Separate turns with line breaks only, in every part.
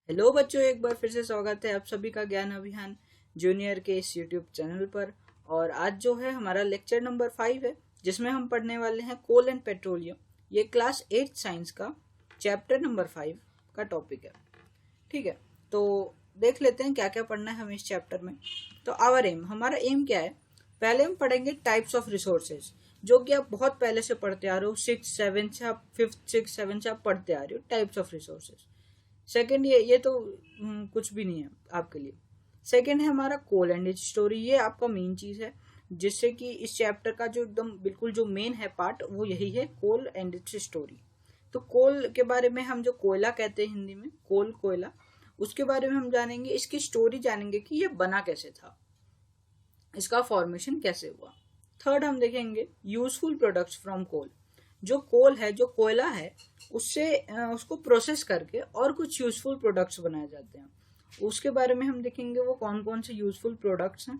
Hello बच्चों, एक बार फिर से स्वागत है आप सभी का ज्ञान अभियान जूनियर के इस यूट्यूब चैनल पर। और आज जो है हमारा लेक्चर नंबर 5 है, जिसमें हम पढ़ने वाले हैं कोल एंड पेट्रोलियम। ये क्लास 8 साइंस का चैप्टर नंबर 5 का टॉपिक है। ठीक है, तो देख लेते हैं क्या क्या पढ़ना है हमें इस चैप्टर में। तो आवर एम, हमारा एम क्या है? पहले हम पढ़ेंगे टाइप्स ऑफ रिसोर्सेज, जो कि आप बहुत पहले से पढ़ते आ रहे हो। 6-7 से आप 5th-6th-7 से आप पढ़ते आ रहे हो टाइप्स ऑफ रिसोर्सेज। सेकंड ये तो कुछ भी नहीं है आपके लिए। सेकंड है हमारा कोल एंड इट्स स्टोरी। ये आपका मेन चीज है, जिससे कि इस चैप्टर का जो एकदम बिल्कुल जो मेन है पार्ट, वो यही है, कोल एंड इट्स स्टोरी। तो कोल के बारे में, हम जो कोयला कहते हैं हिंदी में, कोल कोयला, उसके बारे में हम जानेंगे। इसकी स्टोरी जानेंगे कि ये बना कैसे था, इसका फॉर्मेशन कैसे हुआ। थर्ड हम देखेंगे यूजफुल प्रोडक्ट्स फ्रॉम कोल। जो कोल है, जो कोयला है, उससे उसको प्रोसेस करके और कुछ यूजफुल प्रोडक्ट्स बनाए जाते हैं। उसके बारे में हम देखेंगे वो कौन कौन से यूजफुल प्रोडक्ट्स हैं।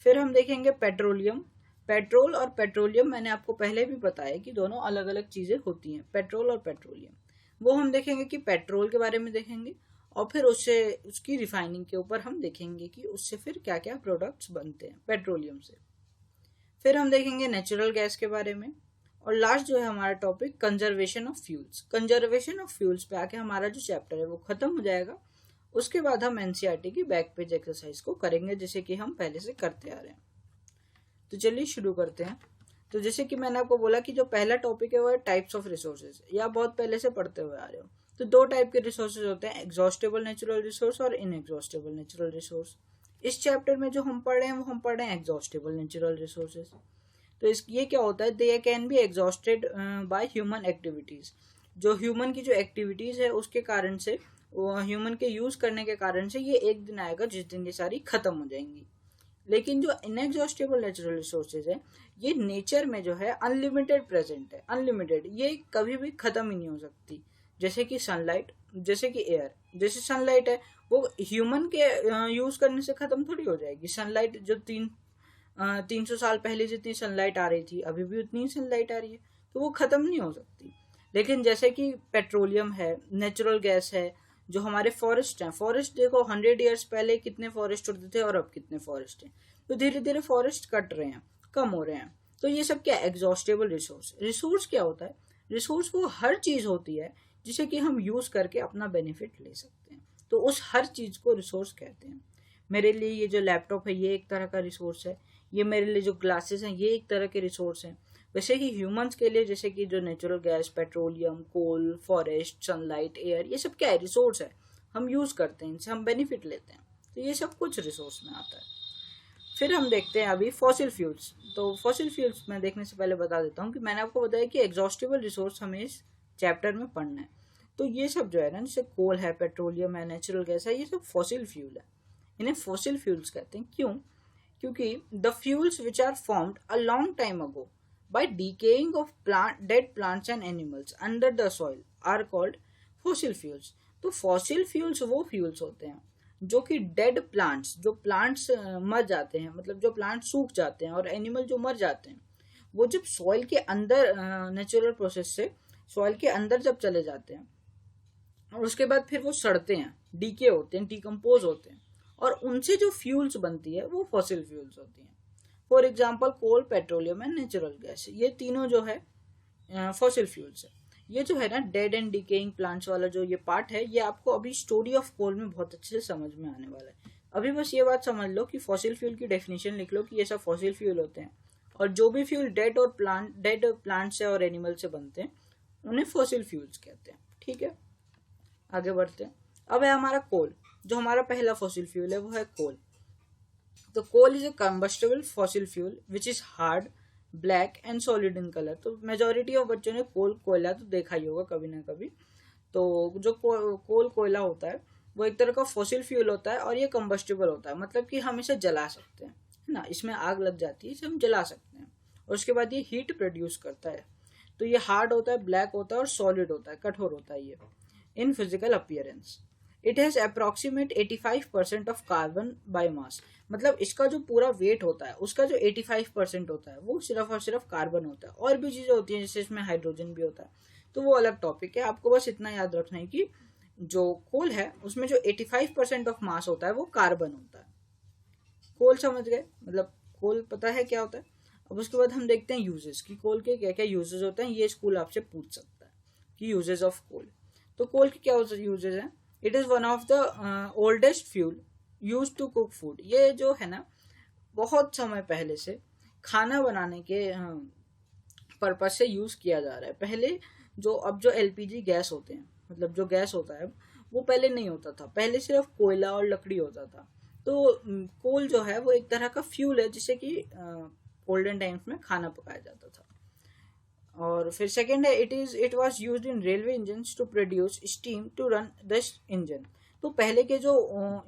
फिर हम देखेंगे पेट्रोलियम। पेट्रोल और पेट्रोलियम मैंने आपको पहले भी बताया कि दोनों अलग अलग चीजें होती हैं, पेट्रोल और पेट्रोलियम। वो हम देखेंगे कि पेट्रोल के बारे में देखेंगे, और फिर उससे उसकी रिफाइनिंग के ऊपर हम देखेंगे कि उससे फिर क्या क्या प्रोडक्ट्स बनते हैं पेट्रोलियम से। फिर हम देखेंगे नेचुरल गैस के बारे में। और लास्ट जो है हमारा topic conservation of fuels. Conservation of fuels पे आके हमारा जो चैप्टर है वो खत्म हो जाएगा। उसके बाद हम एनसीईआरटी की बैक पेज एक्सरसाइज को करेंगे, जैसे कि हम पहले से करते आ रहे हैं। तो चलिए शुरू करते हैं। तो जैसे कि मैंने आपको बोला कि जो पहला टॉपिक है वो है टाइप्स ऑफ रिसोर्सेज। ये आप बहुत पहले से पढ़ते हुए आ रहे हो। तो दो टाइप के रिसोर्सेज होते हैं, एग्जॉस्टेबल नेचुरल रिसोर्स और इनएग्जॉस्टेबल नेचुरल रिसोर्स। इस चैप्टर में जो हम पढ़ रहे हैं वो हम पढ़ रहे हैं एग्जॉस्टेबल नेचुरल रिसोर्सेज। तो इस ये क्या होता है, they can be exhausted by human activities. जो ह्यूमन की जो एक्टिविटीज है उसके कारण से, ह्यूमन के यूज करने के कारण से, ये एक दिन आएगा जिस दिन ये सारी खत्म हो जाएंगी। लेकिन जो इनएग्जॉस्टेबल नेचुरल रिसोर्सेज है, ये नेचर में जो है अनलिमिटेड प्रेजेंट है, अनलिमिटेड, ये कभी भी खत्म ही नहीं हो सकती। जैसे कि सनलाइट, जैसे कि एयर। जैसे सनलाइट है, वो ह्यूमन के यूज करने से खत्म थोड़ी हो जाएगी। सनलाइट जो 300 साल पहले जितनी सनलाइट आ रही थी, अभी भी उतनी सनलाइट आ रही है, तो वो खत्म नहीं हो सकती। लेकिन जैसे कि पेट्रोलियम है, नेचुरल गैस है, जो हमारे फॉरेस्ट हैं, फॉरेस्ट देखो 100 ईयर्स पहले कितने फॉरेस्ट होते थे और अब कितने फॉरेस्ट हैं। तो धीरे धीरे फॉरेस्ट कट रहे हैं, कम हो रहे हैं। तो ये सब क्या, एग्जॉस्टेबल रिसोर्स। रिसोर्स क्या होता है? रिसोर्स वो हर चीज होती है जिसे कि हम यूज करके अपना बेनिफिट ले सकते हैं। तो उस हर चीज को रिसोर्स कहते हैं। मेरे लिए ये जो लैपटॉप है, ये एक तरह का रिसोर्स है। ये मेरे लिए जो ग्लासेस हैं, ये एक तरह के रिसोर्स हैं। वैसे ही ह्यूमंस के लिए, जैसे कि जो नेचुरल गैस, पेट्रोलियम, कोल, फॉरेस्ट, सनलाइट, एयर, ये सब क्या है, रिसोर्स है। हम यूज करते हैं, इनसे हम बेनिफिट लेते हैं। तो ये सब कुछ रिसोर्स में आता है। फिर हम देखते हैं अभी फॉसिल फ्यूल्स। तो फॉसिल फ्यूल्स में देखने से पहले बता देता हूँ कि मैंने आपको बताया कि एग्जॉस्टेबल रिसोर्स हमें इस चैप्टर में पढ़ना है। तो ये सब जो है ना, जैसे कोल है, पेट्रोलियम है, नेचुरल गैस है, ये सब फॉसिल फ्यूल है। इन्हें फॉसिल फ्यूल्स कहते हैं। क्यों? क्योंकि the fuels which are formed a long time ago by decaying of dead plants and animals under the soil are called fossil fuels. तो फॉसिल फ्यूल्स वो फ्यूल्स होते हैं जो कि डेड प्लांट्स, जो प्लांट्स मर जाते हैं, मतलब जो प्लांट्स सूख जाते हैं, और एनिमल जो मर जाते हैं, वो जब सॉइल के अंदर, नेचुरल प्रोसेस से सॉइल के अंदर जब चले जाते हैं, और उसके बाद फिर वो सड़ते हैं, डीके होते हैं, डिकम्पोज होते हैं, और उनसे जो फ्यूल्स बनती है वो फॉसिल फ्यूल्स होती हैं। For example coal, petroleum and natural gas, ये तीनों जो है फॉसिल फ्यूल्स है। ये जो है ना डेड एंड डिकेइंग प्लांट्स वाला जो ये पार्ट है, ये आपको अभी स्टोरी ऑफ कोल में बहुत अच्छे से समझ में आने वाला है। अभी बस ये बात समझ लो कि फॉसिल फ्यूल की डेफिनेशन लिख लो कि ये सब फॉसिल फ्यूल होते हैं, और जो भी फ्यूल डेड प्लांट से और एनिमल से बनते हैं, उन्हें फॉसिल फ्यूल्स कहते हैं। ठीक है, आगे बढ़ते हैं। अब है हमारा कोल। जो हमारा पहला फॉसिल फ्यूल है वो है कोल। तो coal is a combustible fossil fuel which is hard, black and solid in colour. तो मेजोरिटी ऑफ बच्चों ने कोल कोयला तो देखा ही होगा कभी ना कभी। तो जो कोल कोयला होता है वो एक तरह का फॉसिल फ्यूल होता है, और ये कंबस्टेबल होता है, मतलब कि हम इसे जला सकते हैं, है ना। इसमें आग लग जाती है, इसे हम जला सकते हैं, और उसके बाद ये हीट प्रोड्यूस करता है। तो ये हार्ड होता है, ब्लैक होता है, और सॉलिड होता है, कठोर होता है ये in physical appearance. It has approximate 85% of carbon by mass. मतलब इसका जो पूरा वेट होता है, उसका जो 85% होता है, वो सिर्फ और सिर्फ कार्बन होता है। और भी चीजें होती हैं, जैसे इसमें हाइड्रोजन भी होता है, तो वो अलग टॉपिक है। आपको बस इतना याद रखना है कि जो कोल है उसमें जो 85% ऑफ मास होता है वो कार्बन होता है। कोल समझ गए, मतलब कोल पता है क्या होता है। अब उसके बाद हम देखते हैं यूजेस कि कोल के क्या क्या यूजेस होते हैं। ये स्कूल आपसे पूछ सकता है कि यूजेस ऑफ कोल। तो कोल के क्या यूजेस हैं। It is one of the oldest fuel use to cook food. ये जो है ना बहुत समय पहले से खाना बनाने के पर्पज से यूज किया जा रहा है। पहले जो एलपीजी गैस होते हैं, मतलब जो गैस होता है वो पहले नहीं होता था, पहले सिर्फ कोयला और लकड़ी होता था। तो कोल जो है वो एक तरह का फ्यूल है जिससे कि ओल्डन टाइम्स में खाना पकाया जाता था। और फिर सेकेंड है it was used in railway engines to produce steam to run the engine. तो पहले के जो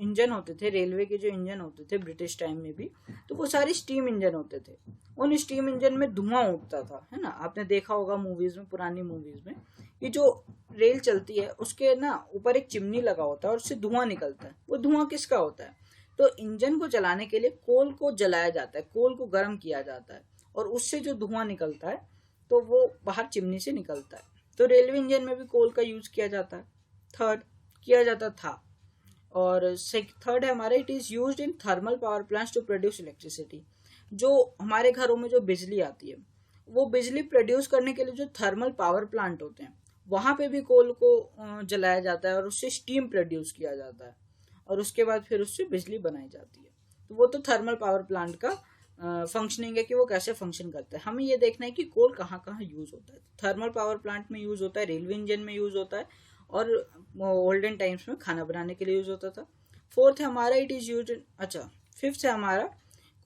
इंजन होते थे, रेलवे के जो इंजन होते थे ब्रिटिश टाइम में भी, तो वो सारे स्टीम इंजन होते थे। उन स्टीम इंजन में धुआं उठता था, है ना। आपने देखा होगा मूवीज में, पुरानी मूवीज में, कि जो रेल चलती है उसके ना ऊपर एक चिमनी लगा होता है और उससे धुआं निकलता है। वो धुआं किसका होता है। तो इंजन को चलाने के लिए कोल को जलाया जाता है, कोल को गर्म किया जाता है और उससे जो धुआं निकलता है तो वो बाहर चिमनी से निकलता है। तो रेलवे इंजन में भी कोल का यूज किया जाता है, थर्ड किया जाता था। और थर्ड है हमारा it is used in thermal power plants to produce electricity. जो हमारे घरों में जो बिजली आती है वो बिजली प्रोड्यूस करने के लिए जो थर्मल पावर प्लांट होते हैं वहां पे भी कोल को जलाया जाता है और उससे स्टीम प्रोड्यूस किया जाता है और उसके बाद फिर उससे बिजली बनाई जाती है। तो वो तो थर्मल पावर प्लांट का फंक्शनिंग है कि वो कैसे फंक्शन करता है। हमें ये देखना है कि कोल कहाँ कहाँ यूज होता है। थर्मल पावर प्लांट में यूज होता है, रेलवे इंजन में यूज होता है और ओल्डन टाइम्स में खाना बनाने के लिए यूज होता था। फोर्थ है हमारा इट इज यूज्ड, अच्छा फिफ्थ है हमारा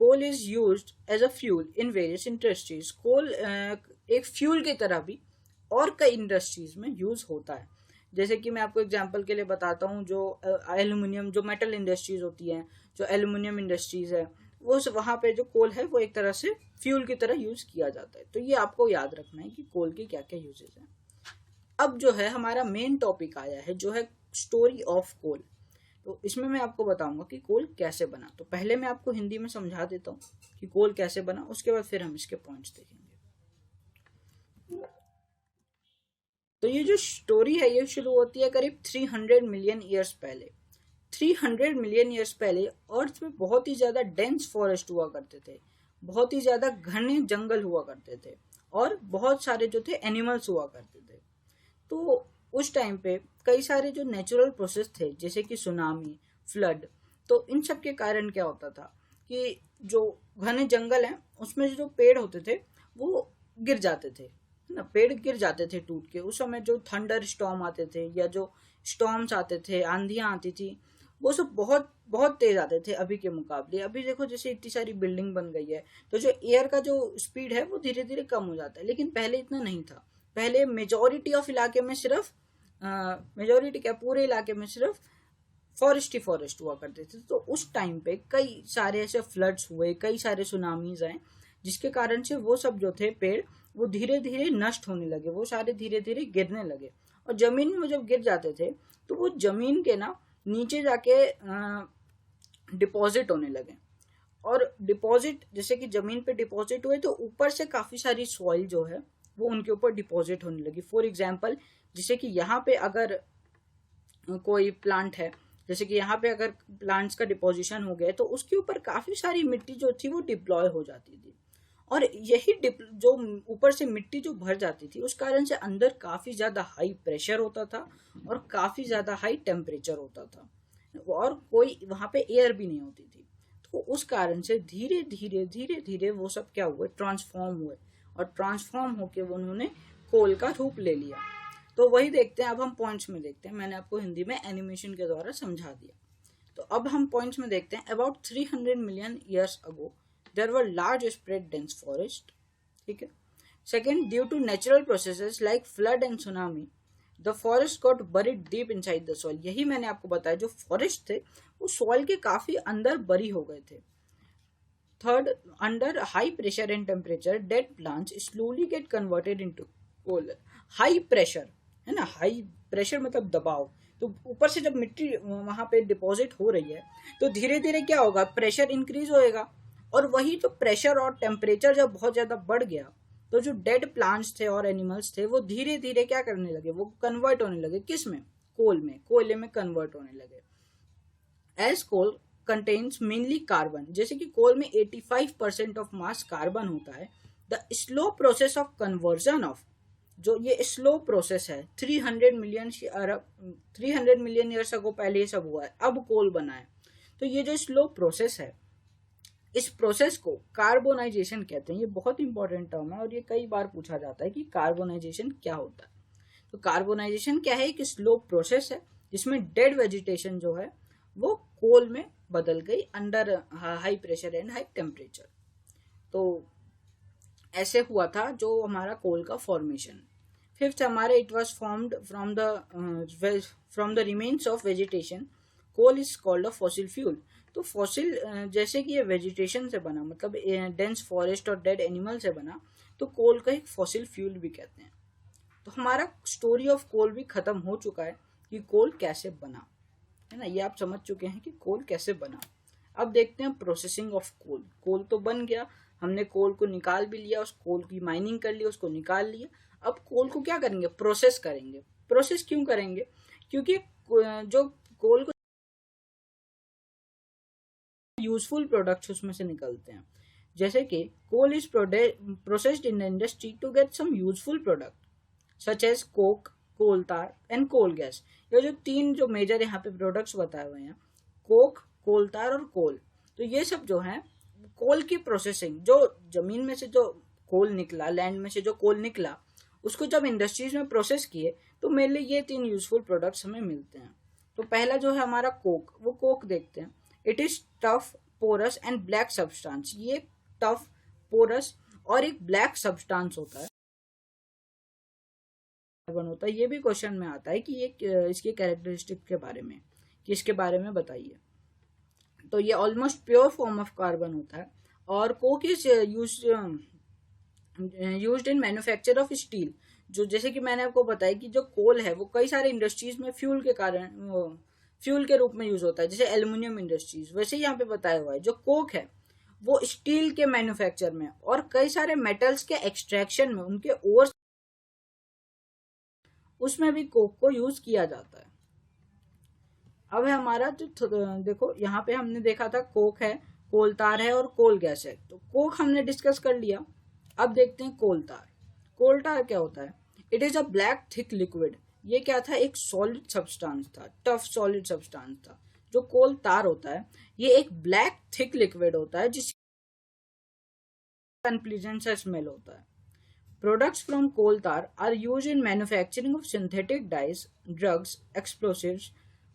coal is used as a fuel in various industries. Coal एक फ्यूल की तरह भी और कई इंडस्ट्रीज में यूज होता है। जैसे कि मैं आपको एग्जांपल के लिए बताता हूँ, जो एल्यूमिनियम, जो मेटल इंडस्ट्रीज होती हैं, जो एल्यूमिनियम इंडस्ट्रीज है, वो वहाँ पे जो कोल है वो एक तरह से फ्यूल की तरह यूज किया जाता है। तो ये आपको याद रखना है कि कोल के क्या क्या यूजेस हैं। अब जो है हमारा मेन टॉपिक आया है जो है स्टोरी ऑफ कोल। तो इसमें मैं आपको बताऊंगा कि कोल कैसे बना। तो पहले मैं आपको हिंदी में समझा देता हूँ कि कोल कैसे बना, उसके बाद फिर हम इसके पॉइंट्स देखेंगे। तो ये जो स्टोरी है ये शुरू होती है करीब 300 मिलियन ईयर्स पहले। 300 मिलियन ईयर्स पहले अर्थ में बहुत ही ज्यादा डेंस फॉरेस्ट हुआ करते थे, बहुत ही ज्यादा घने जंगल हुआ करते थे और बहुत सारे जो थे एनिमल्स हुआ करते थे। तो उस टाइम पे कई सारे जो नेचुरल प्रोसेस थे जैसे कि सुनामी, फ्लड, तो इन सब के कारण क्या होता था कि जो घने जंगल हैं उसमें जो पेड़ होते थे वो गिर जाते थे ना, पेड़ गिर जाते थे टूट के। उस समय जो थंडर स्टॉर्म आते थे या जो स्टॉर्म्स आते थे, आंधियां आती थी, वो सब बहुत बहुत तेज आते थे अभी के मुकाबले। अभी देखो जैसे इतनी सारी बिल्डिंग बन गई है तो जो एयर का जो स्पीड है वो धीरे धीरे कम हो जाता है, लेकिन पहले इतना नहीं था। पहले मेजोरिटी ऑफ इलाके में सिर्फ मेजोरिटी क्या पूरे इलाके में सिर्फ फॉरेस्ट ही फॉरेस्ट हुआ करते थे। तो उस टाइम पे कई सारे ऐसे फ्लड्स हुए, कई सारे सुनामीज आए जिसके कारण से वो सब जो थे पेड़ वो धीरे धीरे नष्ट होने लगे, वो सारे धीरे धीरे गिरने लगे। और जमीन में जब गिर जाते थे तो वो जमीन के ना नीचे जाके डिपॉजिट होने लगे। और डिपॉजिट जैसे कि जमीन पे डिपॉजिट हुए तो ऊपर से काफी सारी सॉइल जो है वो उनके ऊपर डिपॉजिट होने लगी। फॉर एग्जाम्पल जैसे कि यहाँ पे अगर कोई प्लांट है, जैसे कि यहाँ पे अगर प्लांट्स का डिपोजिशन हो गया तो उसके ऊपर काफी सारी मिट्टी जो थी वो डिप्लॉय हो जाती थी। और यही जो ऊपर से मिट्टी जो भर जाती थी उस कारण से अंदर काफी ज्यादा हाई प्रेशर होता था और काफी ज्यादा हाई टेम्परेचर होता था और कोई वहां पे एयर भी नहीं होती थी। तो उस कारण से धीरे धीरे वो सब क्या हुए, ट्रांसफॉर्म हुए और ट्रांसफॉर्म होके उन्होंने कोल का रूप ले लिया। तो वही देखते हैं। अब हम पॉइंट्स में देखते हैं, मैंने आपको हिंदी में एनिमेशन के द्वारा समझा दिया। तो अब हम पॉइंट्स में देखते हैं। About 300 million years ago there were large spread dense forest, ठीक है। Second, due to natural processes like flood and tsunami the forest got buried deep inside the soil. यही मैंने आपको बताया, जो फॉरेस्ट थे वो सॉइल के काफी अंदर बरी हो गए थे। Third, under high pressure and temperature dead plants slowly get converted into coal. High pressure है ना, हाई प्रेशर मतलब दबाव। तो ऊपर से जब मिट्टी वहां पे डिपॉजिट हो रही है तो धीरे धीरे क्या होगा, प्रेशर इंक्रीज होएगा। और वही तो प्रेशर और टेम्परेचर जब बहुत ज्यादा बढ़ गया तो जो डेड प्लांट्स थे और एनिमल्स थे वो धीरे धीरे क्या करने लगे, वो कन्वर्ट होने लगे किस में, कोयले में कन्वर्ट होने लगे। As coal contains mainly carbon, जैसे कि कोल में 85% ऑफ मास कार्बन होता है। The slow process of conversion of, जो ये स्लो प्रोसेस है, 300 मिलियन ईयर्स अगो पहले ये सब हुआ है, अब कोल बना है। तो ये जो स्लो प्रोसेस है, इस प्रोसेस को कार्बोनाइजेशन कहते हैं। ये बहुत इंपॉर्टेंट टर्म है और ये कई बार पूछा जाता है कि कार्बोनाइजेशन क्या होता है। तो कार्बोनाइजेशन क्या है? एक स्लो प्रोसेस है जिसमें डेड वेजिटेशन जो है वो कोल में बदल गई under high pressure and high temperature. तो ऐसे हुआ था जो हमारा कोल का फॉर्मेशन। फिफ्थ हमारे, it was formed from the remains of vegetation. Coal is called a fossil fuel. तो फॉसिल, जैसे कि ये वेजिटेशन से बना, मतलब डेंस फॉरेस्ट और डेड एनिमल से बना, तो कोल का एक फॉसिल फ्यूल भी कहते हैं। तो हमारा स्टोरी ऑफ कोल भी खत्म हो चुका है कि कोल कैसे बना, है ना। ये आप समझ चुके हैं कि कोल कैसे बना। अब देखते हैं प्रोसेसिंग ऑफ कोल। कोल तो बन गया, हमने कोल को निकाल भी लिया, उस कोल की माइनिंग कर ली, उसको निकाल लिया। अब कोल को क्या करेंगे? प्रोसेस करेंगे। प्रोसेस क्यों करेंगे? क्योंकि जो कोल को यूजफुल प्रोडक्ट्स उसमें से निकलते हैं। जैसे कि coal is processed in the industry to get some useful product such as coke, coal tar and coal gas. ये जो तीन जो मेजर यहाँ पे प्रोडक्ट्स बताए हुए हैं, कोक, कोल तार और कोल, तो ये सब जो है कोल की प्रोसेसिंग, जो जमीन में से जो कोल निकला, लैंड में से जो कोल निकला, उसको जब इंडस्ट्रीज में प्रोसेस किए तो मेनली ये तीन यूजफुल प्रोडक्ट्स हमें मिलते हैं। तो पहला जो है हमारा कोक, वो कोक देखते हैं। It is tough, porous and black substance. ये टफ, पोरस और एक ब्लैक सब्सटेंस होता है, होता है। ये भी क्वेश्चन में आता है कि ये इसके कैरेक्टरिस्टिक के बारे में, कि इसके बारे में बताइए। तो ये almost pure form of carbon होता है। और Coke is used in manufacture of steel. जो जैसे कि मैंने आपको बताया कि जो कोल है वो कई सारे इंडस्ट्रीज में फ्यूल के कारण, फ्यूल के रूप में यूज होता है, जैसे एल्यूमिनियम इंडस्ट्रीज। वैसे ही यहाँ पे बताया हुआ है जो कोक है वो स्टील के मैन्युफैक्चर में और कई सारे मेटल्स के एक्सट्रैक्शन में, उनके ओर, उसमें भी कोक को यूज किया जाता है। अब है हमारा जो, देखो यहाँ पे हमने देखा था कोक है, कोल तार है और कोल गैस है। तो कोक हमने डिस्कस कर लिया। अब देखते हैं कोल तार। कोल तार क्या होता है? It is a black thick liquid. ये क्या था? एक सॉलिड सब्सटेंस था, टफ सॉलिड सब्सटेंस था। जो कोल तार होता है ये एक ब्लैक थिक लिक्विड होता है जिसका अनप्लीजेंट सा स्मेल होता है। Products from coal tar are used in manufacturing of synthetic dyes, drugs, explosives,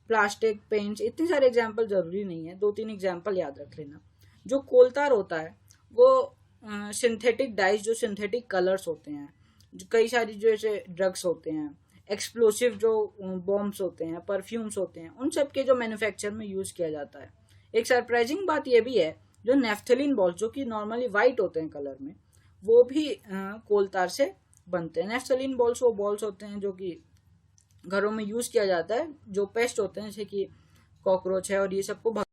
plastic, paints। इतने सारे एग्जाम्पल जरूरी नहीं है, 2-3 एग्जाम्पल याद रख लेना। जो कोल तार होता है वो सिंथेटिक डाइज, जो सिंथेटिक कलर्स होते हैं, जो कई सारी जो ऐसे ड्रग्स होते हैं, एक्सप्लोसिव जो बॉम्ब्स होते हैं, परफ्यूम्स होते हैं, उन सब के जो मैन्युफैक्चर में यूज किया जाता है। एक सरप्राइजिंग बात यह भी है, जो नेफ्थलीन बॉल्स, जो कि नॉर्मली वाइट होते हैं कलर में, वो भी कोल तार से बनते हैं। नेफ्थलीन बॉल्स वो बॉल्स होते हैं जो कि घरों में यूज किया जाता है, जो पेस्ट होते हैं जैसे कि कॉकरोच है और ये सबको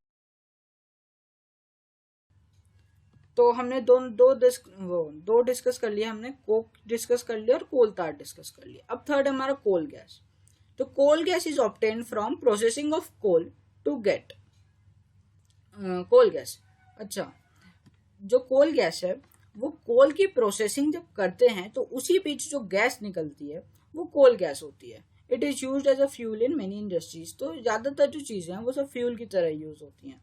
तो हमने दो डिस्कस कर लिया, हमने कोक डिस्कस कर लिया और कोल तार डिस्कस कर लिया। अब थर्ड हमारा कोल गैस। तो coal gas is obtain from processing of coal to get coal gas. अच्छा, जो कोल गैस है वो कोल की प्रोसेसिंग जब करते हैं तो उसी बीच जो गैस निकलती है वो कोल गैस होती है। It is used as a fuel in many industries. तो ज्यादातर जो चीजें हैं वो सब फ्यूल की तरह यूज होती हैं।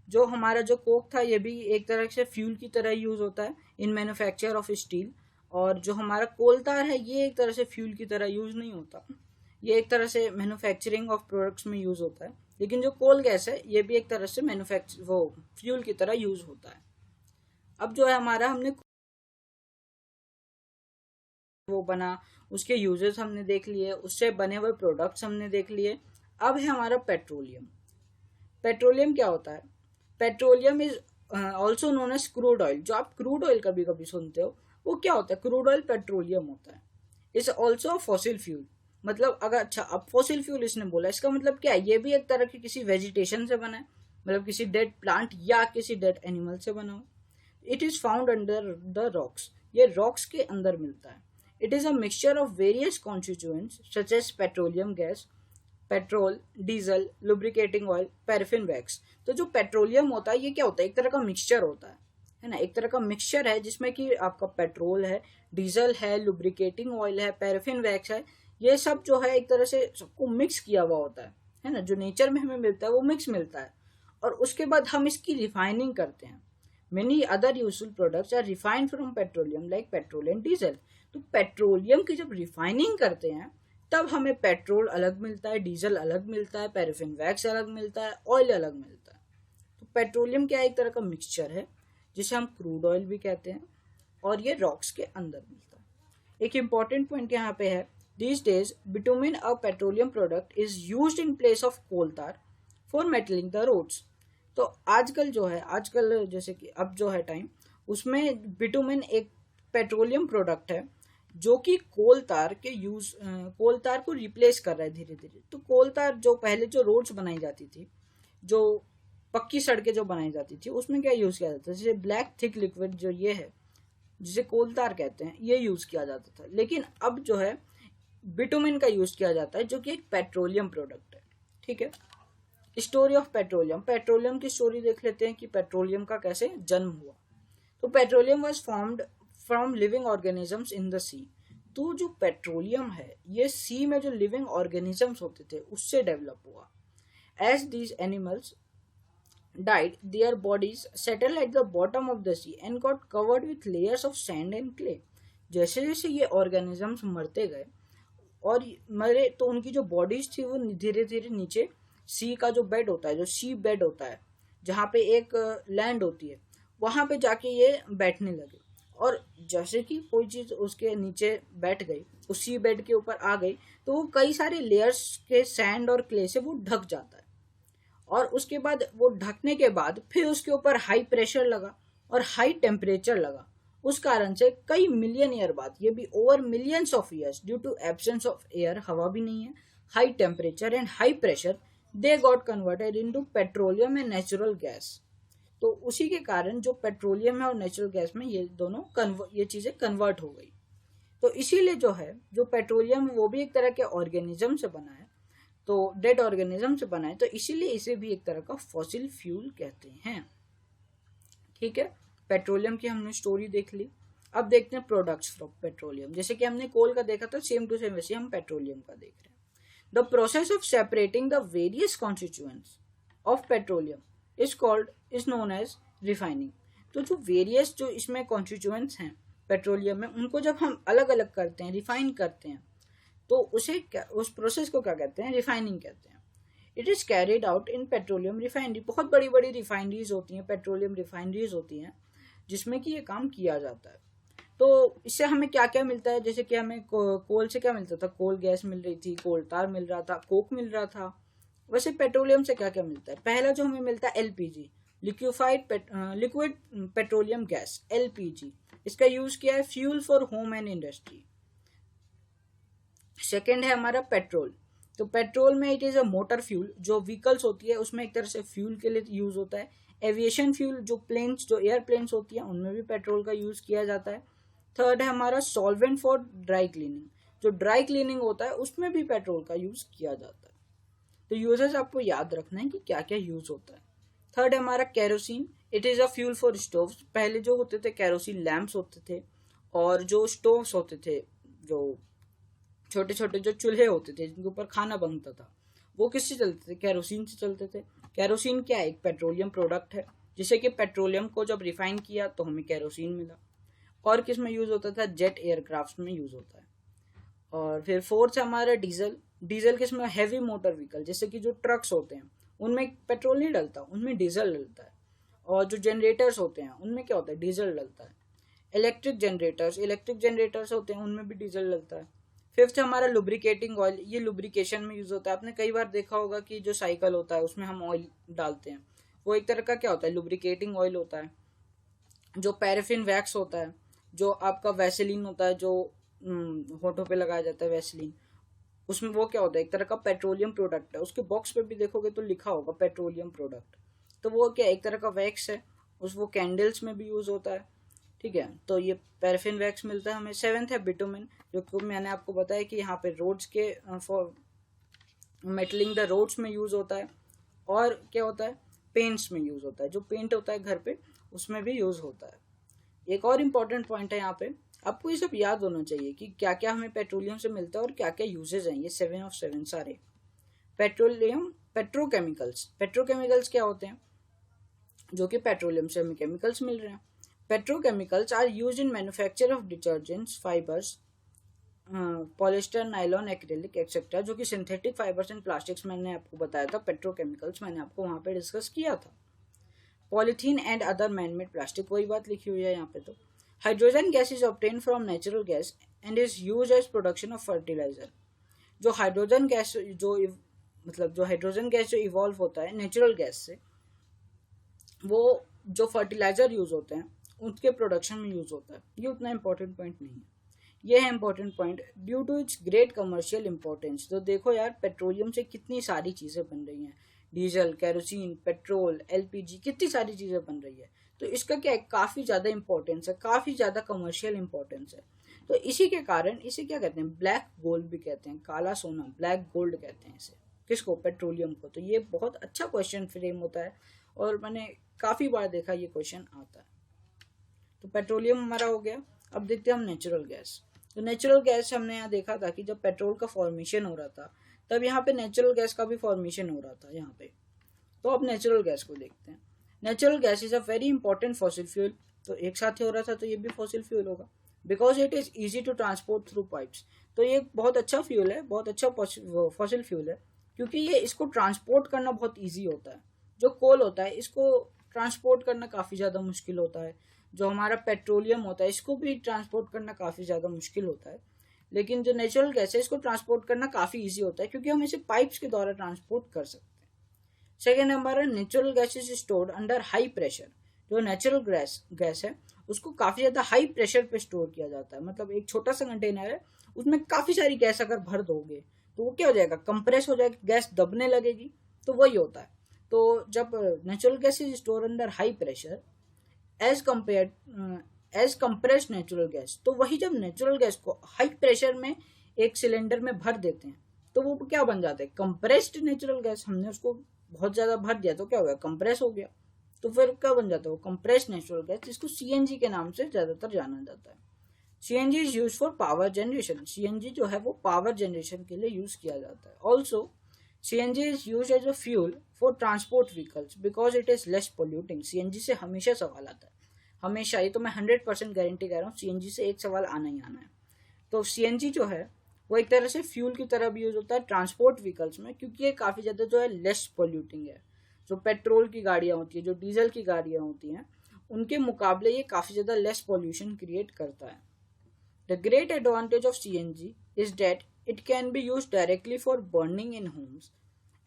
जो हमारा जो कोक था ये भी एक तरह से फ्यूल की तरह यूज होता है इन मैन्युफैक्चर ऑफ स्टील। और जो हमारा कोल तार है ये एक तरह से फ्यूल की तरह यूज नहीं होता, ये एक तरह से मैन्युफैक्चरिंग ऑफ प्रोडक्ट्स में यूज होता है। लेकिन जो कोल गैस है ये भी एक तरह से फ्यूल की तरह यूज होता है। अब जो है हमारा, हमने वो बना, उसके यूजेस हमने देख लिए, उससे बने हुए प्रोडक्ट्स हमने देख लिए। अब है हमारा पेट्रोलियम। पेट्रोलियम क्या होता है? Petroleum is also known as crude oil. जो आप क्रूड ऑयल कभी कभी सुनते हो वो क्या होता है? क्रूड ऑयल पेट्रोलियम होता है। It's also fossil fuel. मतलब अगर, अच्छा अब फॉसिल फ्यूल इसने बोला, इसका मतलब क्या है? ये भी एक तरह की किसी वेजिटेशन से बना है, मतलब किसी डेड प्लांट या किसी डेड एनिमल से बना हो। It is found under the rocks. ये रॉक्स के अंदर मिलता है। It is a mixture of various constituents such as petroleum gas, petrol, diesel, lubricating oil, paraffin wax. तो जो पेट्रोलियम होता है ये क्या होता है, एक तरह का मिक्सचर होता है ना, एक तरह का मिक्सचर है जिसमें कि आपका पेट्रोल है, डीजल है, लुब्रिकेटिंग ऑयल है, पैराफिन वैक्स है, ये सब जो है एक तरह से सबको मिक्स किया हुआ होता है ना, जो नेचर में हमें मिलता है वो मिक्स मिलता है। और उसके बाद हम इसकी रिफाइनिंग करते हैं। Many other useful products are refined from petroleum like petrol and diesel. तो पेट्रोलियम की जब रिफाइनिंग करते हैं तब हमें पेट्रोल अलग मिलता है, डीजल अलग मिलता है, पैराफिन वैक्स अलग मिलता है, ऑयल अलग मिलता है। तो पेट्रोलियम क्या एक तरह का मिक्सचर है जिसे हम क्रूड ऑयल भी कहते हैं, और ये रॉक्स के अंदर मिलता है। एक इंपॉर्टेंट पॉइंट यहाँ पे है, these days bitumen, a petroleum product, is used in place of coal tar for metaling the roads। तो आजकल जो है, आजकल जैसे कि अब जो है टाइम, उसमें बिटुमेन एक पेट्रोलियम प्रोडक्ट है जो कि कोल तार को रिप्लेस कर रहा है धीरे धीरे। तो कोल तार जो पहले जो रोड्स बनाई जाती थी, जो पक्की सड़कें जो बनाई जाती थी, उसमें क्या यूज किया जाता था, जैसे ब्लैक थिक लिक्विड जो ये है जिसे कोल तार कहते हैं, ये यूज किया जाता था। लेकिन अब जो है बिटुमेन का यूज किया जाता है जो कि एक पेट्रोलियम प्रोडक्ट है। ठीक है, स्टोरी ऑफ पेट्रोलियम। पेट्रोलियम की स्टोरी देख लेते हैं कि पेट्रोलियम का कैसे जन्म हुआ। तो petroleum was formed from living organisms in the sea. तो जो पेट्रोलियम है ये सी में जो लिविंग ऑर्गेनिजम्स होते थे उससे डेवलप हुआ। As these animals died, their bodies settled at the bottom of the sea and got covered with layers of sand and clay। जैसे जैसे ये ऑर्गेनिजम्स मरते गए और मरे तो उनकी जो बॉडीज थी वो धीरे धीरे नीचे सी का जो बेड होता है, जो सी बेड होता है जहाँ पे एक लैंड होती है, वहां पे जाके ये बैठने लगे। और जैसे कि कोई चीज उसके नीचे बैठ गई, उस सी बेड के ऊपर आ गई, तो वो कई सारे लेयर्स के सैंड और क्ले से वो ढक जाता है। और उसके बाद वो ढकने के बाद फिर उसके ऊपर हाई प्रेशर लगा और हाई टेम्परेचर लगा। उस कारण से कई मिलियन ईयर बाद, ये भी over millions of years, due to absence of air, हवा भी नहीं है, high temperature and high pressure, they got converted into petroleum and natural gas. तो उसी के कारण जो पेट्रोलियम है और नेचुरल गैस में ये दोनों ये चीजें कन्वर्ट हो गई। तो इसीलिए जो है जो पेट्रोलियम वो भी एक तरह के ऑर्गेनिज्म से बना है, तो डेड ऑर्गेनिज्म से बना है, तो इसीलिए इसे भी एक तरह का फॉसिल फ्यूल कहते हैं। ठीक है, पेट्रोलियम की हमने स्टोरी देख ली। अब देखते हैं प्रोडक्ट्स फ्रॉम पेट्रोलियम। जैसे कि हमने कोल का देखा था, सेम टू सेम वैसे हम पेट्रोलियम का देख रहे हैं। The process of separating the various constituents of petroleum is known as refining. तो जो वेरियस जो इसमें कॉन्स्टिट्यूएंट्स हैं पेट्रोलियम में, उनको जब हम अलग अलग करते हैं, रिफाइन करते हैं, तो उस प्रोसेस को क्या कहते हैं, रिफाइनिंग कहते हैं। It is carried out in petroleum refinery. बहुत बड़ी बड़ी रिफाइनरीज होती हैं, पेट्रोलियम रिफाइनरीज होती हैं जिसमें कि ये काम किया जाता है। तो इससे हमें क्या क्या मिलता है, जैसे कि हमें कोल से क्या मिलता था, कोल गैस मिल रही थी, कोल तार मिल रहा था, कोक मिल रहा था। वैसे पेट्रोलियम से क्या क्या मिलता है, पहला जो हमें मिलता है LPG, liquid petroleum gas, LPG. इसका यूज किया है fuel for home and industry. Second है हमारा पेट्रोल। तो पेट्रोल में it is a motor fuel, जो व्हीकल्स होती है उसमें एक तरह से फ्यूल के लिए यूज होता है। एविएशन फ्यूल, जो प्लेन्स, जो एयरप्लेन्स होती हैं उनमें भी पेट्रोल का यूज किया जाता है। थर्ड है हमारा सॉल्वेंट फॉर ड्राई क्लीनिंग, जो ड्राई क्लीनिंग होता है उसमें भी पेट्रोल का यूज किया जाता है। तो यूजेस आपको याद रखना है कि क्या क्या यूज होता है। थर्ड है हमारा kerosene, it is a fuel for stove. पहले जो होते थे केरोसिन लैम्प्स होते थे, और जो स्टोव्स होते थे, जो छोटे छोटे जो चूल्हे होते थे जिनके ऊपर खाना बनता था, वो किससे चलते थे, केरोसिन से चलते थे। केरोसिन क्या है, एक पेट्रोलियम प्रोडक्ट है, जिसे कि पेट्रोलियम को जब रिफाइन किया तो हमें केरोसिन मिला। और किस में यूज होता था, जेट एयरक्राफ्ट में यूज होता है। और फिर फोर्थ है हमारा डीजल। डीजल किस में, हैवी मोटर व्हीकल, जैसे कि जो ट्रक्स होते हैं उनमें पेट्रोल नहीं डलता, उनमें डीजल डलता है। और जो जनरेटर्स होते हैं उनमें क्या होता है, डीजल डलता है। इलेक्ट्रिक जनरेटर्स होते हैं उनमें भी डीजल डलता है। फिफ्थ हमारा लुब्रिकेटिंग ऑयल, ये लुब्रिकेशन में यूज होता है। आपने कई बार देखा होगा कि जो साइकिल होता है उसमें हम ऑयल डालते हैं, वो एक तरह का क्या होता है, लुब्रिकेटिंग ऑयल होता है। जो पैराफिन वैक्स होता है, जो आपका वैसेलिन होता है, जो होठों पे लगाया जाता है वैसेलिन, उसमें वो क्या होता है, एक तरह का पेट्रोलियम प्रोडक्ट है। उसके बॉक्स पे भी देखोगे तो लिखा होगा पेट्रोलियम प्रोडक्ट। तो वो क्या एक तरह का वैक्स है, वो कैंडल्स में भी यूज होता है। ठीक है, तो ये पैराफिन वैक्स मिलता है हमें। सेवेंथ है बिटुमेन, जो मैंने आपको बताया कि यहाँ पे रोड्स के मेटलिंग द रोड्स में यूज होता है, और क्या होता है, पेंट्स में यूज होता है, जो पेंट होता है घर पे उसमें भी यूज होता है। एक और इम्पॉर्टेंट पॉइंट है यहाँ पे, आपको ये सब याद होना चाहिए कि क्या क्या हमें पेट्रोलियम से मिलता है और क्या क्या यूजेज हैं। ये 7 of 7 सारे। पेट्रोलियम, पेट्रोकेमिकल्स क्या होते हैं, जो कि पेट्रोलियम से हमें केमिकल्स मिल रहे हैं। Petrochemicals are use in manufacture of detergents, fibres, polyester, nylon, acrylic etcetera, जो कि सिंथेटिक फाइबर्स एंड प्लास्टिक्स मैंने आपको बताया था। पेट्रोकेमिकल्स मैंने आपको वहां पे डिस्कस किया था। Polythene and other manmade plastic, वही बात लिखी हुई है यहाँ पे। तो hydrogen gas is obtain from natural gas and is use as production of fertiliser. जो हाइड्रोजन गैस जो हाइड्रोजन गैस जो इवॉल्व होता है नेचुरल गैस से, वो जो फर्टिलाइजर यूज होते हैं उसके प्रोडक्शन में यूज होता है। ये उतना इंपॉर्टेंट पॉइंट नहीं है, ये है important point. Due to its great commercial importance, तो देखो यार पेट्रोलियम से कितनी सारी चीजें बन रही हैं, डीजल, केरोसिन, पेट्रोल, एलपीजी, कितनी सारी चीजें बन रही है। तो इसका क्या है, काफी ज्यादा इंपॉर्टेंस है, काफी ज्यादा कमर्शियल इंपॉर्टेंस है। तो इसी के कारण इसे क्या कहते हैं, ब्लैक गोल्ड भी कहते हैं, काला सोना, ब्लैक गोल्ड कहते हैं इसे। किसको, पेट्रोलियम को। तो ये बहुत अच्छा क्वेश्चन फ्रेम होता है और मैंने काफी बार देखा ये क्वेश्चन आता है। तो पेट्रोलियम हमारा हो गया। अब देखते हैं हम नेचुरल गैस। तो नेचुरल गैस हमने यहाँ देखा था कि जब पेट्रोल का फॉर्मेशन हो रहा था तब यहाँ पे नेचुरल गैस का भी फॉर्मेशन हो रहा था यहाँ पे। तो अब नेचुरल गैस को देखते हैं। Natural gas is a very important fossil fuel. तो एक साथ ही हो रहा था तो ये भी फॉसिल फ्यूल होगा, because it is easy to transport through pipes. तो ये बहुत अच्छा फ्यूल है, बहुत अच्छा फॉसिल फ्यूल है, क्योंकि ये इसको ट्रांसपोर्ट करना बहुत ईजी होता है। जो कोल होता है इसको ट्रांसपोर्ट करना काफ़ी ज़्यादा मुश्किल होता है। जो हमारा पेट्रोलियम होता है इसको भी ट्रांसपोर्ट करना काफ़ी ज़्यादा मुश्किल होता है। लेकिन जो नेचुरल गैस है इसको ट्रांसपोर्ट करना काफ़ी ईजी होता है, क्योंकि हम इसे पाइप्स के द्वारा ट्रांसपोर्ट कर सकते हैं। सेकेंड हमारा natural gas is stored under high pressure. जो नेचुरल गैस है उसको काफ़ी ज़्यादा हाई प्रेशर पे स्टोर किया जाता है। मतलब एक छोटा सा कंटेनर है, उसमें काफ़ी सारी गैस अगर भर दोगे तो वो क्या हो जाएगा, कंप्रेस हो जाएगा, गैस दबने लगेगी। तो वही होता है। तो जब natural gas is store under high pressure as compressed natural gas, तो वही जब नेचुरल गैस को हाई प्रेशर में एक सिलेंडर में भर देते हैं तो वो क्या बन जाता है, कंप्रेस्ड नेचुरल गैस। हमने उसको बहुत ज्यादा भर दिया तो क्या हो गया, कंप्रेस हो गया। तो फिर क्या बन जाता है, वो कंप्रेस्ड नेचुरल गैस, जिसको सीएनजी के नाम से ज्यादातर जाना जाता है। CNG is use for power generation. CNG जो है वो पावर जनरेशन के लिए यूज किया जाता है। Also CNG is used as a fuel for transport vehicles because it is less polluting। CNG से हमेशा सवाल आता है, हमेशा। ये तो मैं 100% गारंटी कह रहा हूँ, CNG से एक सवाल आना ही आना है। तो CNG जो है वो एक तरह से फ्यूल की तरह भी यूज होता है ट्रांसपोर्ट व्हीकल्स में, क्योंकि ये काफ़ी ज़्यादा जो है लेस पोल्यूटिंग है। जो पेट्रोल की गाड़ियाँ होती है, जो डीजल की गाड़ियाँ होती हैं, उनके मुकाबले ये काफ़ी ज़्यादा लेस पोल्यूशन क्रिएट करता है। The great advantage of CNG is that it can be used directly for burning in homes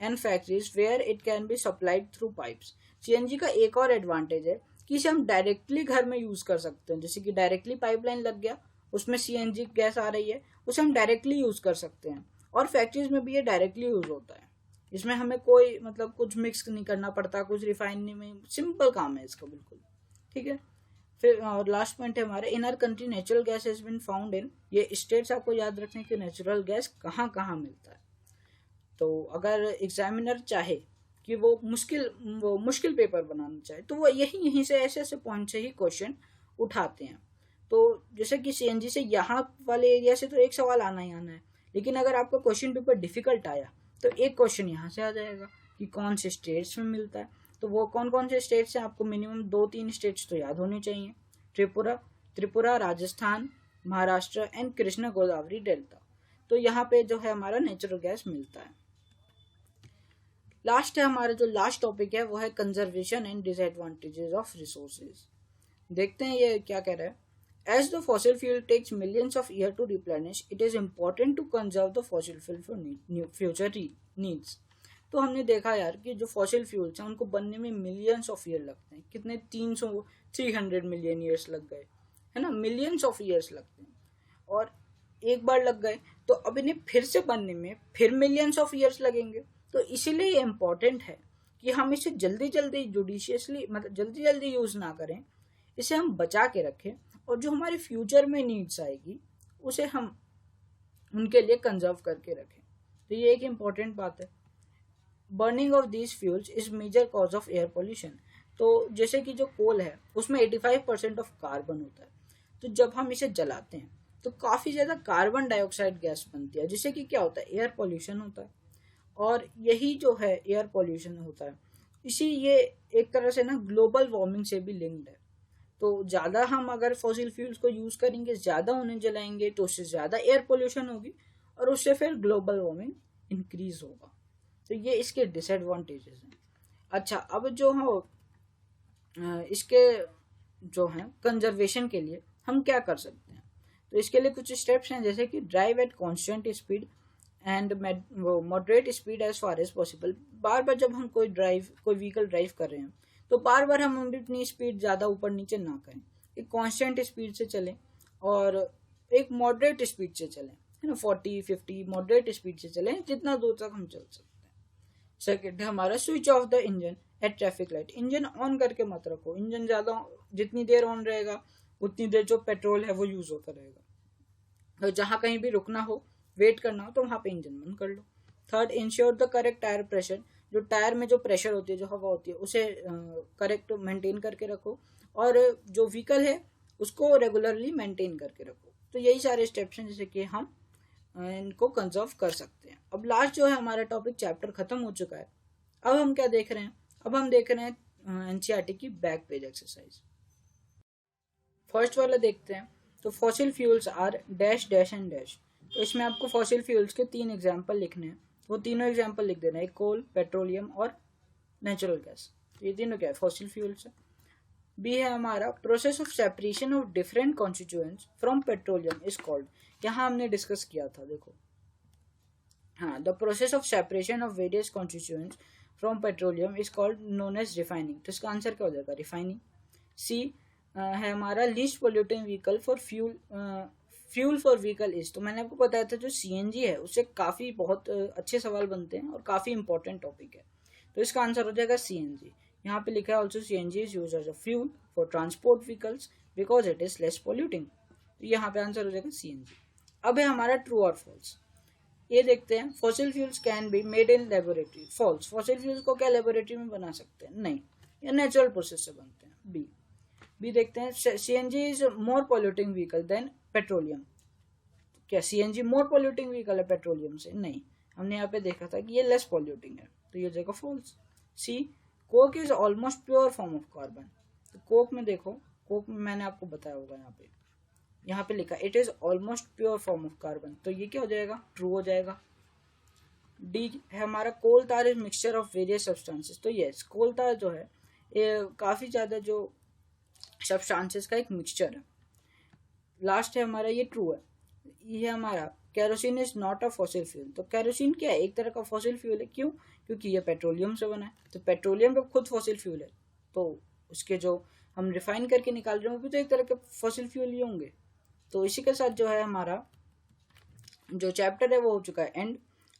and factories where it can be supplied through pipes। CNG का एक और एडवांटेज है कि इसे हम डायरेक्टली घर में यूज कर सकते हैं। जैसे कि डायरेक्टली पाइपलाइन लग गया, उसमें CNG गैस आ रही है, उसे हम डायरेक्टली यूज कर सकते हैं। और फैक्ट्रीज में भी ये डायरेक्टली यूज होता है। इसमें हमें कोई मतलब कुछ मिक्स नहीं करना पड़ता, कुछ रिफाइनरी में, सिंपल काम है इसका बिल्कुल। ठीक है। फिर और लास्ट पॉइंट है हमारे, in our country natural gas has been found in. ये स्टेट्स आपको याद रखने कि नेचुरल गैस कहाँ कहाँ मिलता है। तो अगर एग्जामिनर चाहे कि वो मुश्किल पेपर बनाना चाहे तो वो यहीं से ऐसे पॉइंट से ही क्वेश्चन उठाते हैं। तो जैसे कि CNG से यहाँ वाले एरिया से तो एक सवाल आना ही आना है, लेकिन अगर आपका क्वेश्चन पेपर डिफिकल्ट आया तो एक क्वेश्चन यहाँ से आ जाएगा कि कौन से स्टेट्स में मिलता है। तो वो कौन कौन से स्टेट्स हैं, आपको मिनिमम 2-3 स्टेट्स तो याद होने चाहिए। Tripura, Rajasthan, Maharashtra and Krishna Godavari delta. तो यहाँ पे जो है हमारा नेचुरल गैस मिलता है। लास्ट है हमारा जो लास्ट टॉपिक है वो है conservation and disadvantages of resources. देखते हैं ये क्या कह रहा है। As the fossil fuel takes millions of year to replenish, it is important to conserve the fossil fuel for future needs. तो हमने देखा यार कि जो फॉसिल फ्यूल्स हैं उनको बनने में मिलियंस ऑफ ईयर लगते हैं। कितने 300 मिलियन ईयर्स लग गए, है ना, मिलियंस ऑफ ईयर्स लगते हैं। और एक बार लग गए तो अब इन्हें फिर से बनने में फिर मिलियंस ऑफ ईयर्स लगेंगे। तो इसीलिए ये इम्पोर्टेंट है कि हम इसे जल्दी जल्दी जुडिशियसली, मतलब जल्दी जल्दी यूज ना करें, इसे हम बचा के रखें, और जो हमारे फ्यूचर में नीड्स आएगी उसे हम उनके लिए कंजर्व करके रखें। तो ये एक इम्पॉर्टेंट बात है। Burning of these fuels is major cause of air pollution. तो जैसे कि जो कोल है उसमें 85% ऑफ कार्बन होता है, तो जब हम इसे जलाते हैं तो काफ़ी ज़्यादा कार्बन डाइऑक्साइड गैस बनती है, जिससे कि क्या होता है, एयर पोल्यूशन होता है। और यही जो है एयर पोल्यूशन होता है, ये एक तरह से ना ग्लोबल वार्मिंग से भी लिंक्ड है। तो ज़्यादा हम अगर फॉसिल फ्यूल्स को यूज़ करेंगे, ज़्यादा उन्हें जलाएंगे, तो उससे ज़्यादा एयर पोल्यूशन होगी और उससे फिर ग्लोबल वार्मिंग इंक्रीज होगा। तो ये इसके डिसएडवांटेजेस हैं। अच्छा, अब जो हो इसके जो हैं कंजर्वेशन के लिए हम क्या कर सकते हैं, तो इसके लिए कुछ स्टेप्स हैं, जैसे कि drive at constant speed and moderate speed as far as possible. बार बार जब हम कोई व्हीकल ड्राइव कर रहे हैं तो बार बार हम अपनी स्पीड ज़्यादा ऊपर नीचे ना करें, एक कांस्टेंट स्पीड से चलें और एक मॉडरेट स्पीड से चलें, है ना, 40-50 मॉडरेट स्पीड से चलें, जितना दूर तक हम चल सकते हैं। सेकेंड है हमारा switch off the engine at traffic light. Engine on करके मत रखो, इंजन ज़्यादा जितनी देर ऑन रहेगा उतनी देर जो पेट्रोल है वो यूज़ होता रहेगा। तो जहाँ कहीं भी रुकना हो, वेट करना हो, तो वहाँ पे इंजन बंद कर लो। Third, ensure the correct tyre pressure. जो टायर में जो प्रेशर होती है, जो हवा होती है, उसे करेक्ट मेंटेन करके रखो और जो व्हीकल है उसको रेगुलरली मेंटेन करके रखो। तो यही सारे स्टेप्स हैं जिससे कि हम इनको कंजर्व कर सकते हैं। अब लास्ट जो है हमारा टॉपिक चैप्टर खत्म हो चुका है। अब हम क्या देख रहे हैं, अब हम देख रहे हैं एनसीईआरटी की बैक पेज एक्सरसाइज। फर्स्ट वाला देखते हैं। तो fossil fuels are dash dash and dash. तो इसमें आपको फॉसिल फ्यूल्स के 3 एग्जाम्पल लिखने हैं, वो तीनों एग्जाम्पल लिख देना है, कोल, पेट्रोलियम और नेचुरल गैस। ये तीनों क्या है, फॉसिल फ्यूल्स है। बी है हमारा process of separation of different constituents from petroleum is called. यहाँ हमने डिस्कस किया था, देखो, हाँ, the process of separation of various constituents from petroleum is called known as refining. तो इसका आंसर क्या हो जाएगा, रिफाइनिंग। सी है हमारा least polluting vehicle for fuel for vehicle is. तो मैंने आपको बताया था जो सीएनजी है उससे काफ़ी बहुत अच्छे सवाल बनते हैं और काफ़ी इंपॉर्टेंट टॉपिक है। तो इसका आंसर हो जाएगा सीएनजी। यहाँ पे लिखा है also CNG is used as a fuel for transport vehicles because it is less polluting. तो यहाँ पे आंसर हो जाएगा सीएनजी। अब है हमारा ट्रू और फॉल्स। ये देखते हैं, fossil fuels can be made in laboratory. False, fossil fuels को क्या लेबोरेटरी में बना सकते हैं, नहीं, ये नेचुरल प्रोसेस से बनते हैं। बी देखते हैं, CNG is more polluting vehicle than petroleum. क्या सीएनजी मोर पोल्यूटिंग व्हीकल है पेट्रोलियम से, नहीं, हमने यहाँ पे देखा था कि ये लेस पोल्यूटिंग है, तो ये जगह false. C, coke is almost pure form of carbon. तो कोक में देखो, कोक में मैंने आपको बताया होगा, यहाँ पे लिखा it is almost pure form of carbon, तो ये क्या हो जाएगा, ट्रू हो जाएगा। डी है हमारा कोल तार is mixture of various substances. तो यस, कोल तार जो है ये काफ़ी ज़्यादा जो सब्सटेंसेस का एक मिक्सचर है। लास्ट है हमारा, ये ट्रू है। ये हमारा kerosene is not a fossil fuel. तो केरोसिन क्या है, एक तरह का फॉसिल फ्यूल है। क्यों, क्योंकि ये पेट्रोलियम से बना है, तो पेट्रोलियम तो खुद फॉसिल फ्यूल है, तो उसके जो हम रिफाइन करके निकाल रहे हैं वो भी तो एक तरह के फॉसिल फ्यूल ही होंगे। तो इसी के साथ जो है हमारा जो चैप्टर है वो हो चुका है एंड।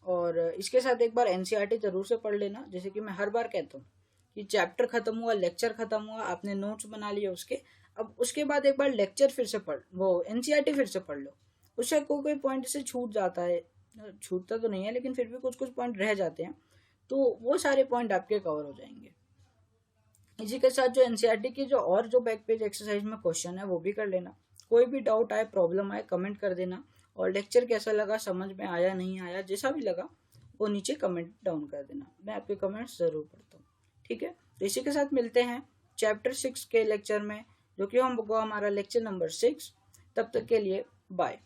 और इसके साथ एक बार एनसीईआरटी जरूर से पढ़ लेना, जैसे कि मैं हर बार कहता हूँ कि चैप्टर खत्म हुआ, लेक्चर खत्म हुआ, आपने नोट्स बना लिए उसके, अब उसके बाद एक बार लेक्चर फिर से पढ़, वो एनसीईआरटी फिर से पढ़ लो। उससे कोई पॉइंट से छूट जाता है, छूटता तो नहीं है लेकिन फिर भी कुछ पॉइंट रह जाते हैं, तो वो सारे पॉइंट आपके कवर हो जाएंगे। इसी के साथ जो एनसीईआरटी की जो और जो बैक पेज एक्सरसाइज में क्वेश्चन है वो भी कर लेना। कोई भी डाउट आए, प्रॉब्लम आए, कमेंट कर देना। और लेक्चर कैसा लगा, समझ में आया नहीं आया, जैसा भी लगा वो नीचे कमेंट डाउन कर देना, मैं आपके कमेंट्स जरूर पढ़ता हूँ। ठीक है, तो इसी के साथ मिलते हैं चैप्टर 6 के लेक्चर में, जो कि हम होगा हमारा लेक्चर नंबर 6। तब तक के लिए बाय।